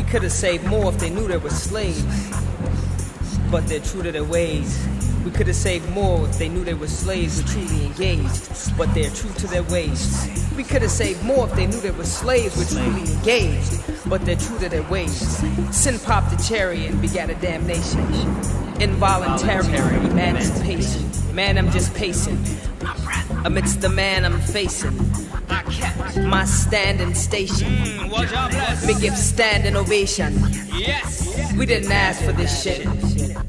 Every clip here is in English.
could have saved more if they knew they were slaves, but they're true to their ways. We could have saved more if they knew they were slaves were truly engaged, but they're true to their ways. We could have saved more if they knew they were slaves were truly engaged, but they're true to their ways. Sin popped the cherry and begat a damnation. Involuntary emancipation. Man, I'm just pacing amidst the man I'm facing. I kept my standing station. Me give standing ovation. Yes, we didn't ask for this shit.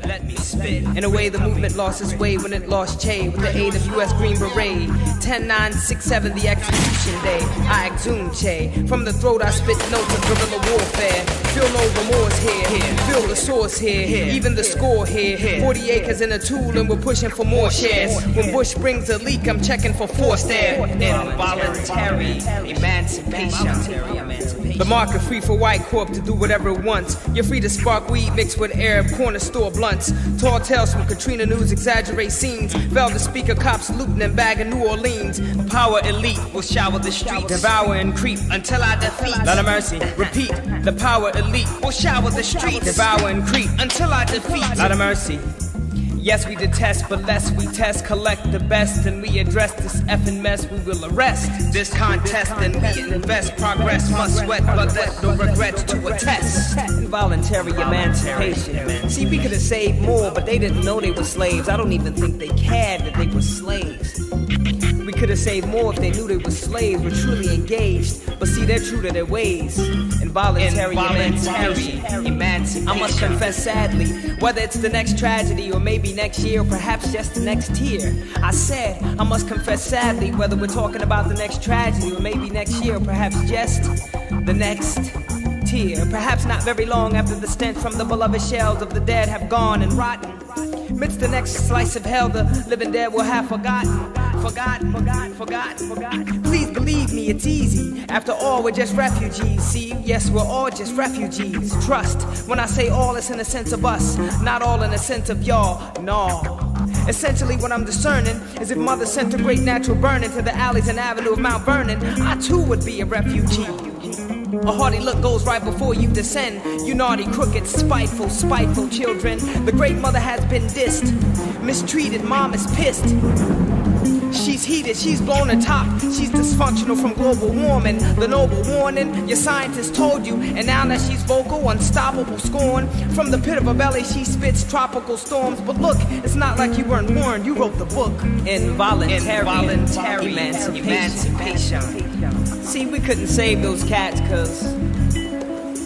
Let me spit. In a way, the movement lost its way when it lost Che with the aid of U.S. Green Beret. 10-9-6-7, the execution day. I exhumed Che. From the throat, I spit notes of guerrilla warfare. Feel no remorse here. Feel the source here. Even the score here. 40 acres in a tool, and we're pushing for more shares. When Bush brings a leak, I'm checking for force there. Involuntary emancipation. The market free for white corp to do whatever it wants. You're free to spark weed mixed with Arab corner store blunts. Tall tales from Katrina News exaggerate scenes. Fell the speaker cops looting and bagging New Orleans. Power elite will shower the streets, devour and creep until I defeat. Lot of mercy, repeat. The power elite will shower the streets, devour and creep until I defeat. Lot of mercy. Yes, we detest, but less we test, collect the best, and we address this effing mess. We will arrest this contest, and we invest. Progress must sweat, but let no regrets to attest. Involuntary emancipation. See, we could have saved more, but they didn't know they were slaves. I don't even think they cared that they were slaves. We could have saved more if they knew they were slaves, were truly engaged. But see, they're true to their ways. Involuntary emancipation. I must confess sadly, whether it's the next tragedy or maybe next year or perhaps just the next year. I said, I must confess sadly, whether we're talking about the next tragedy or maybe next year or perhaps just the next tear. Perhaps not very long after the stench from the beloved shells of the dead have gone and rotten. Amidst the next slice of hell, the living dead will have forgotten. Please believe me, it's easy. After all, we're just refugees. See, yes, we're all just refugees. Trust when I say all, it's in a sense of us, not all in a sense of y'all. No. Essentially, what I'm discerning is if Mother sent a great natural burning to the alleys and avenue of Mount Vernon, I too would be a refugee. A haughty look goes right before you descend. You naughty, crooked, spiteful children. The great mother has been dissed, mistreated, mom is pissed. She's heated, she's blown her top. She's dysfunctional from global warming. The noble warning, your scientists told you. And now that she's vocal, unstoppable scorn. From the pit of her belly, she spits tropical storms. But look, it's not like you weren't warned. You wrote the book. Involuntary emancipation. See, we couldn't save those cats cause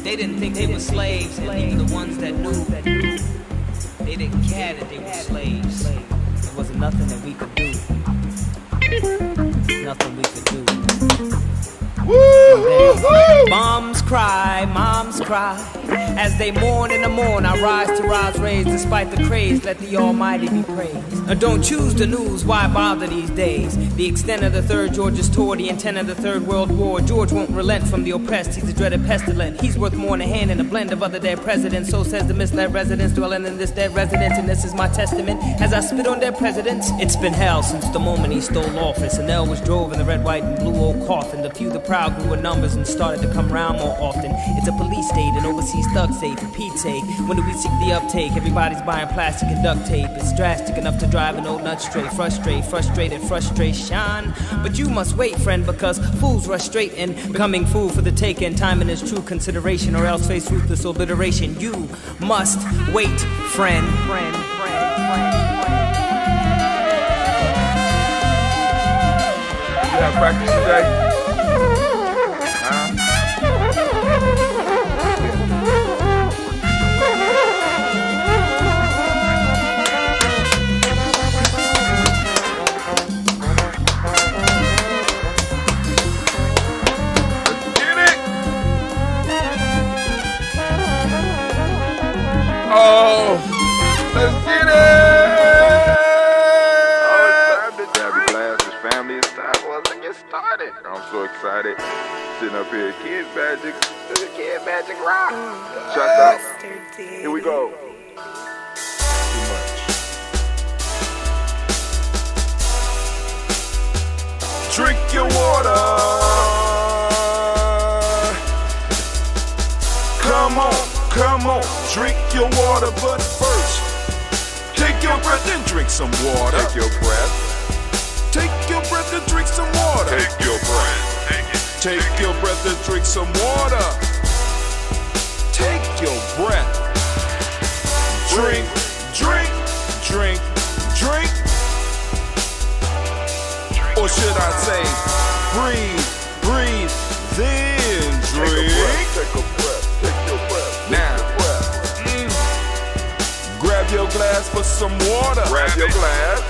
they didn't think they were slaves. And even the ones that knew, they didn't care that they were slaves. There wasn't nothing that we could do. Nothing we could do. Moms cry, as they mourn in the morn. I rise to rise raised, despite the craze, let the Almighty be praised. Don't choose the news, why bother these days? The extent of the third George's tour, the intent of the Third World War. George won't relent from the oppressed, he's a dreaded pestilent. He's worth more than a hand in a blend of other dead presidents. So says the misled residents dwelling in this dead residence. And this is my testament, as I spit on dead presidents. It's been hell since the moment he stole office. And L was drove in the red, white, and blue old coffin. The few, the proud grew in numbers and started to come round more often. It's a police state, and overseas thugs say, for Pete's sake, when do we seek the uptake? Everybody's buying plastic and duct tape. It's drastic enough to drive an old nut straight. Frustrated frustration. But you must wait, friend, because fools rush straight in, becoming fool for the taking. Time in his true consideration, or else face ruthless obliteration. You must wait, friend. You have practice today? Oh, let's get it! Oh, it's time to grab a glass, his family, it's time for us to get started. I'm so excited. Sitting up here, Kid Magic, Kid Magic Rock. Shut up. Here we go. Too much. Drink your water. Come on. drink your water, but first, take your breath and drink some water. Take your breath. Take your breath and drink some water. Take your breath. Take your breath and drink some water. Take your breath. Drink, drink, drink, drink. Or should I say, breathe, breathe, then drink. Take a breath. Take your breath. Now, grab your glass for some water. Grab your glass.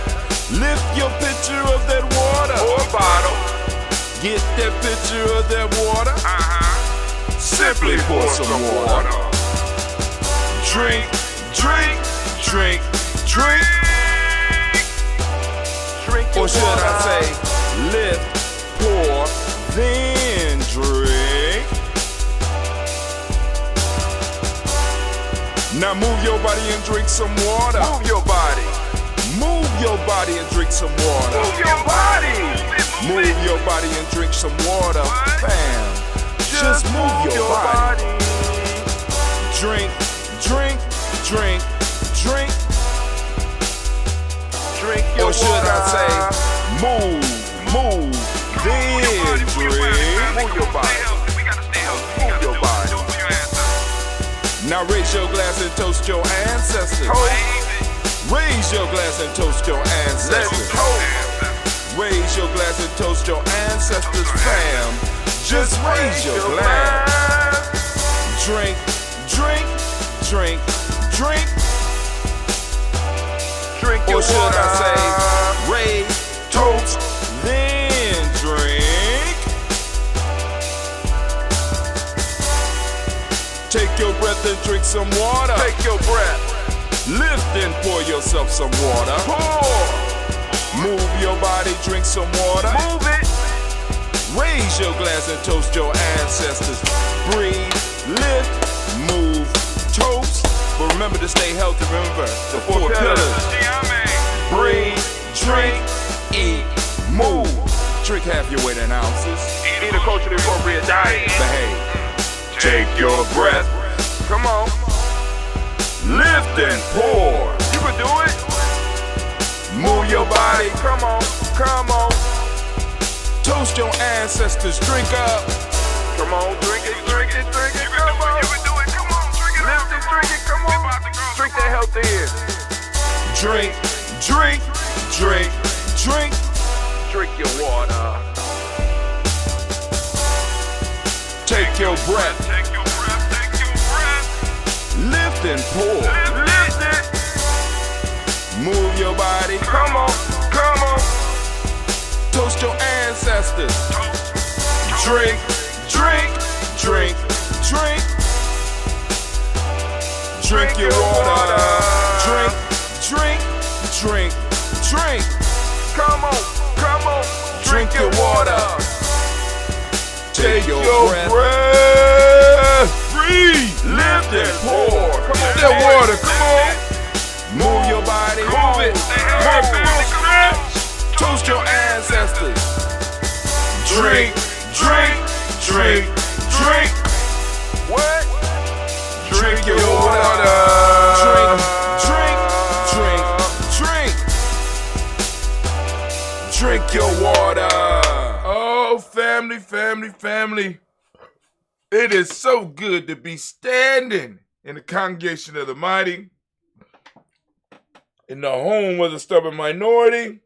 Lift your pitcher of that water. Or a bottle. Get that pitcher of that water. Simply pour some water. Drink, drink, drink, drink. Drink your Or should water. I say, lift, pour, then drink. Now move your body and drink some water. Move your body. Move your body and drink some water. Move your body. Move your body and drink some water. Bam. Just move your body. Drink, drink, drink, drink. Drink your Or should water. I say, move, move, then drink. Move your body. Move your body. Now raise your glass and toast your ancestors. Raise your glass and toast your Let's ancestors. toast. Raise your glass and toast your ancestors, fam. Just raise your glass. Drink, drink, drink, drink. Drink your Or should water. I say, raise, toast, then drink. Take your breath and drink some water. Take your breath. Lift and pour yourself some water. Pour. Move your body, drink some water. Move it. Raise your glass and toast your ancestors. Breathe, lift, move, toast. But remember to stay healthy. Remember the four pillars. Breathe, drink, eat, move. Drink half your weight in ounces. Eat a culturally appropriate diet. Behave. Take your breath. Come on. Lift and pour. You can do it. Move your body. Come on. Come on. Toast your ancestors. Drink up. Come on. Drink it. Drink it. Drink it. Come on. You can do it. Come on. Drink it. Lift it. Drink it. Come on. Drink that health in. Drink, drink, drink, drink. Drink your water. Take your breath. Take your breath. Take your breath. Lift and pour. Lift it. Move your body. Come on. Come on. Toast your ancestors. Drink, drink, drink, drink. Drink your water. Drink, drink, drink, drink. Come on. Come on. Drink your water. Take your breath. Breathe. Lift and pour. Come on. That water. Come on. Move your body. Move it. Move. Toast your ancestors. Drink, drink, drink, drink. What? Drink your water. Drink, drink, drink, drink. Drink your water. Oh, family, family, family. It is so good to be standing in the congregation of the mighty, in the home of the stubborn minority,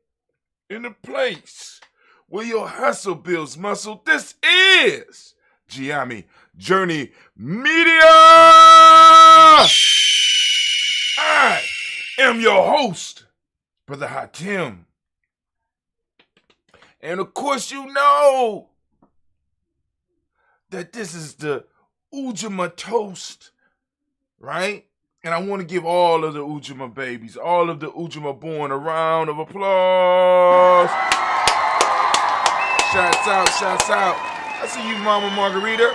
in the place where your hustle builds muscle. This is Ujamaa Journey Media. I am your host, Brother Hakim. And of course, you know that this is the Ujamaa toast, right? And I want to give all of the Ujamaa babies, all of the Ujamaa born, a round of applause. Shouts out, shouts out. I see you, Mama Margarita.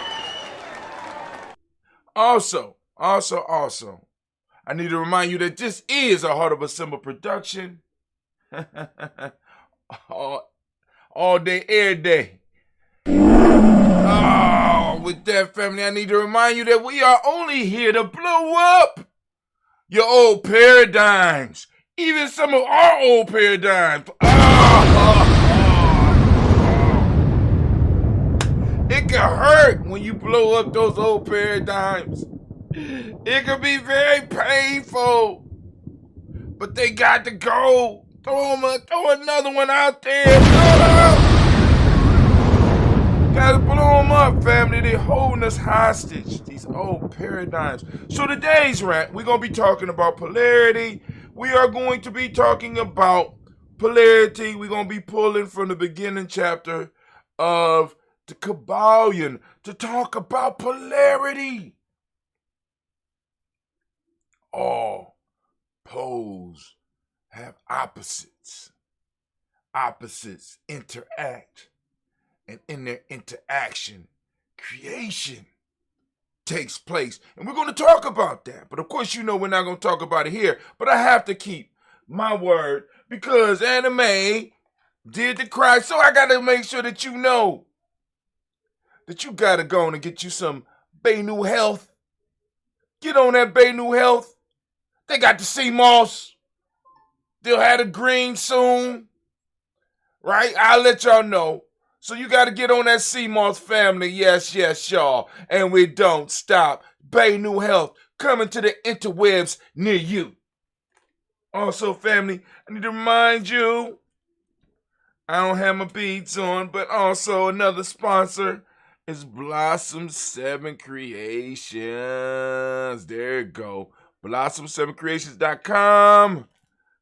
Also, I need to remind you that this is a Heart of a Simba production. all day, every day. Oh, with that, family, I need to remind you that we are only here to blow up your old paradigms. Even some of our old paradigms. It can hurt when you blow up those old paradigms. It can be very painful. But they got to go. Throw another one out there. Gotta blow them up, family. They're holding us hostage. These old paradigms. So today's rant, we're going to be talking about polarity. We are going to be talking about polarity. We're going to be pulling from the beginning chapter of the Kabbalion to talk about polarity. All poles have opposites. Opposites interact. And in their interaction, creation takes place. And we're going to talk about that. But of course, you know we're not going to talk about it here. But I have to keep my word because anime did the cry. So I got to make sure that you know that you got to go on and get you some Bay-New Health. Get on that Bay-New Health. They got the sea moss. They'll have the green soon. Right? I'll let y'all know. So you got to get on that sea moss, family. Yes, y'all. And we don't stop. Bay-New Health coming to the interwebs near you. Also, family, I need to remind you, I don't have my beads on, but also another sponsor is Blossom 7 Creations. There you go. Blossom7creations.com.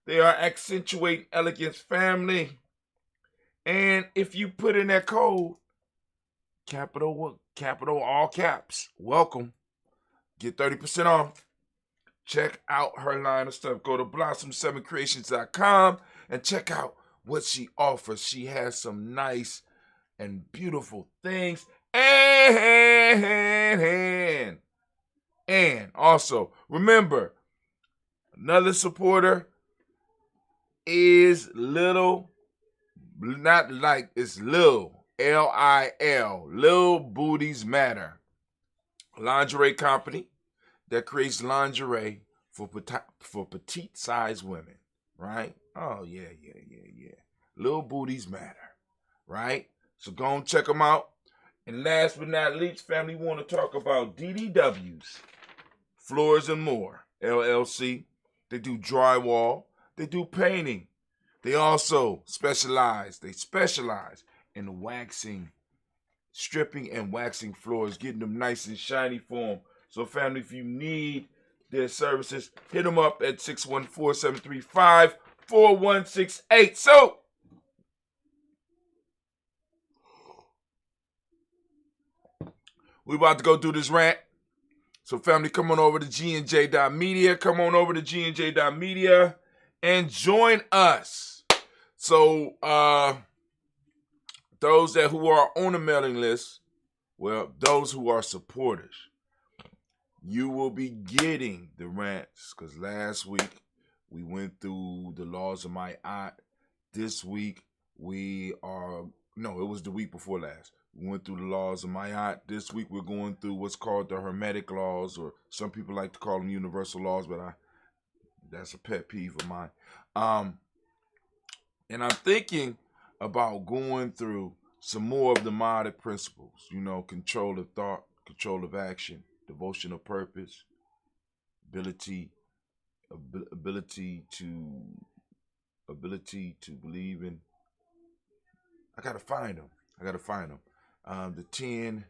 They are accentuating elegance, family. And if you put in that code, capital all caps, welcome, get 30% off. Check out her line of stuff. Go to blossom7creations.com and check out what she offers. She has some nice and beautiful things. And also, remember, another supporter is it's Lil, L-I-L, Lil Booties Matter. Lingerie company that creates lingerie for petite sized women, right? Oh, yeah. Lil Booties Matter, right? So go and check them out. And last but not least, family, we want to talk about DDW's Floors and More, LLC. They do drywall. They do painting. They also specialize in waxing, stripping and waxing floors, getting them nice and shiny for them. So family, if you need their services, hit them up at 614-735-4168. So, we about to go do this rant. So family, come on over to gnj.media. Come on over to gnj.media and join us. So, those who are on the mailing list, well, those who are supporters, you will be getting the rants. Because last week, we went through the laws of my aunt. This week, it was the week before last. We went through the laws of my aunt. This week, we're going through what's called the Hermetic laws, or some people like to call them universal laws, but that's a pet peeve of mine. And I'm thinking about going through some more of the Modic principles, control of thought, control of action, devotion of purpose, ability to believe in. I gotta find them. The 10,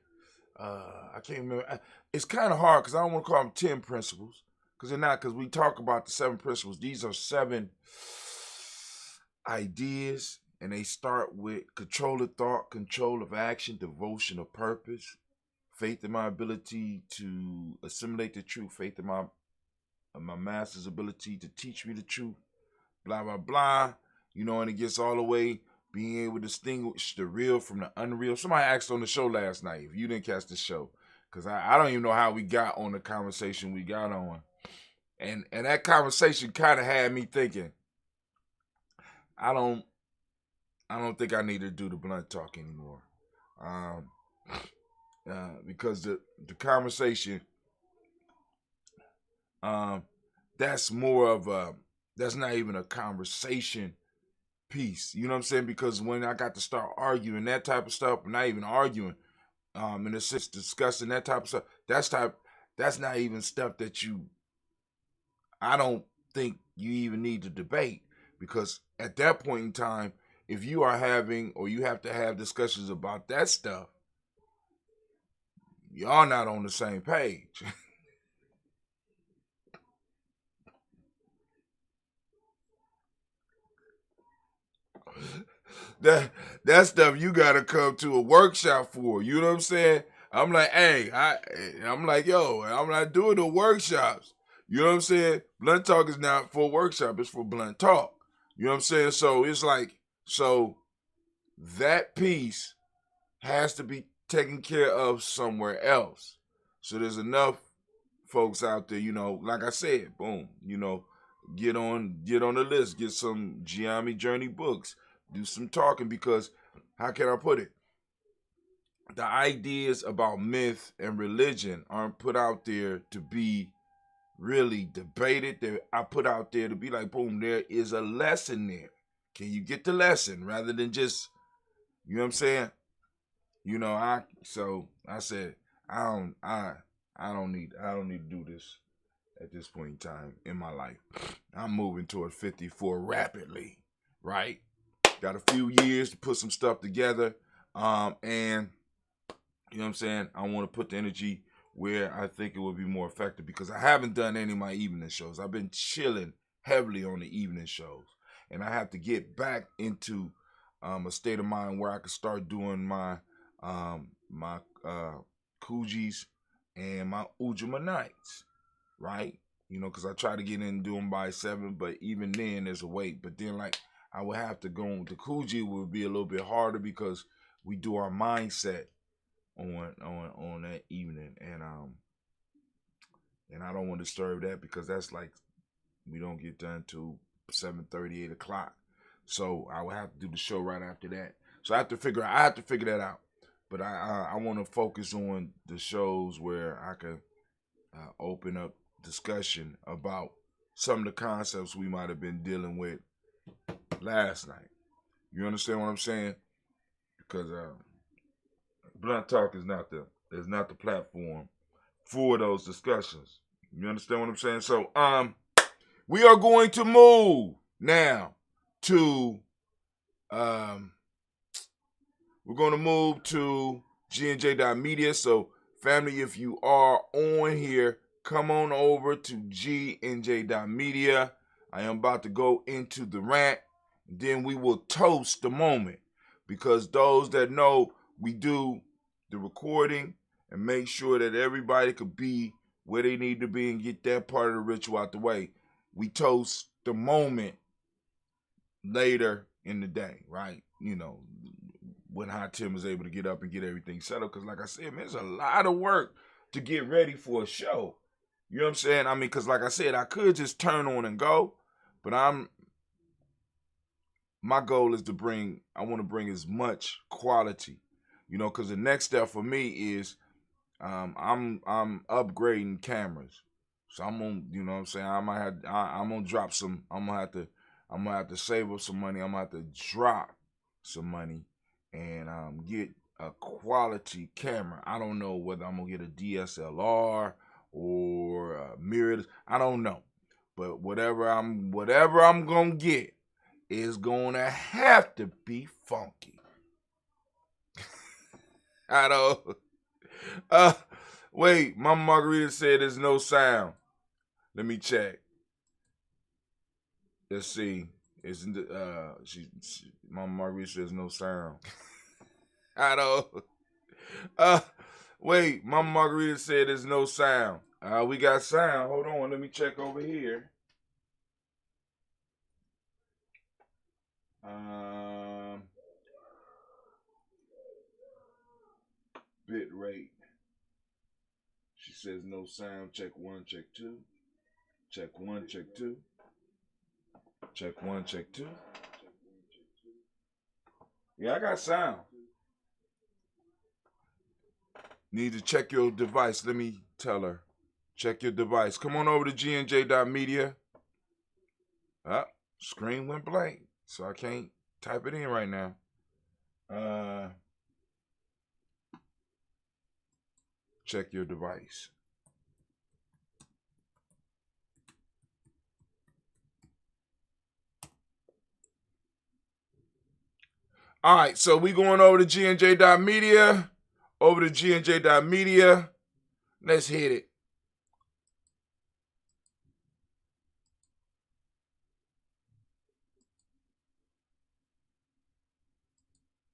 I can't remember. It's kind of hard because I don't want to call them 10 principles because they're not. Because we talk about the 7 principles. These are 7 ideas, and they start with control of thought, control of action, devotion of purpose, faith in my ability to assimilate the truth, faith in my master's ability to teach me the truth, blah, blah, blah, and it gets all the way being able to distinguish the real from the unreal. Somebody asked on the show last night, if you didn't catch the show, because I don't even know how we got on the conversation we got on. And that conversation kind of had me thinking, I don't think I need to do the blunt talk anymore. because the conversation, that's more of a, that's not even a conversation piece. You know what I'm saying? Because when I got to start arguing that type of stuff, not even arguing, in a sense discussing that type of stuff, that's not even stuff that I don't think you even need to debate, because at that point in time, if you are having, or you have to have discussions about that stuff, y'all not on the same page. that stuff you gotta come to a workshop for. You know what I'm saying? I'm like, hey, I'm like, yo, I'm not doing the workshops. You know what I'm saying? Blunt talk is not for workshop, it's for blunt talk. You know what I'm saying? So it's like, so that piece has to be taken care of somewhere else. So there's enough folks out there, you know, like I said, boom, you know, get on the list, get some Ujamaa Journey books, do some talking, because how can I put it? The ideas about myth and religion aren't put out there to be really debated. I put out there to be like, boom, there is a lesson there. Can you get the lesson rather than just, you know what I'm saying? You know, I said, I don't need to do this at this point in time in my life. I'm moving toward 54 rapidly, right? Got a few years to put some stuff together. And you know what I'm saying? I want to put the energy where I think it would be more effective, because I haven't done any of my evening shows. I've been chilling heavily on the evening shows, and I have to get back into a state of mind where I can start doing my Coogis and my Ujamaa nights, right? You know, because I try to get in and do them by 7, but even then there's a wait. But then, like, I would have to go, the Coogi would be a little bit harder because we do our mindset on that evening, and I don't want to disturb that, because that's like, we don't get done till 7:30, 8 o'clock. So I would have to do the show right after that. So I have to figure that out. But I want to focus on the shows where I can open up discussion about some of the concepts we might have been dealing with last night. You understand what I'm saying? Because Blunt Talk is not the platform for those discussions. You understand what I'm saying? So we are going to move now to we're going to move to GNJ.media. So family, if you are on here, come on over to GNJ.media. I am about to go into the rant. Then we will toast the moment, because those that know, we do the recording and make sure that everybody could be where they need to be and get that part of the ritual out the way. We toast the moment later in the day, right? You know, when Hot Tim is able to get up and get everything settled. Because like I said, man, there's a lot of work to get ready for a show. You know what I'm saying? I mean, because like I said, I could just turn on and go, but my goal is I want to bring as much quality, you know, because the next step for me is I'm upgrading cameras. So I'm gonna, you know what I'm saying, I'm gonna drop some, I'm gonna have to save up some money. I'm gonna have to drop some money and get a quality camera. I don't know whether I'm gonna get a DSLR or a mirror. I don't know. But whatever I'm gonna get is gonna have to be funky. I don't. Wait, Mama Margarita said there's no sound. Let me check. Let's see. Isn't Mama Margarita says no sound. I don't. Wait, Mama Margarita said there's no sound. We got sound. Hold on, let me check over here. Bit rate. She says no sound. Check 1, check 2. Check 1, check 2. Check 1, check 2. Yeah, I got sound. Need to check your device. Let me tell her. Check your device. Come on over to gnj.media. Screen went blank, so I can't type it in right now. Check your device. All right, so we going over to gnj.media. Over to gnj.media. Let's hit it.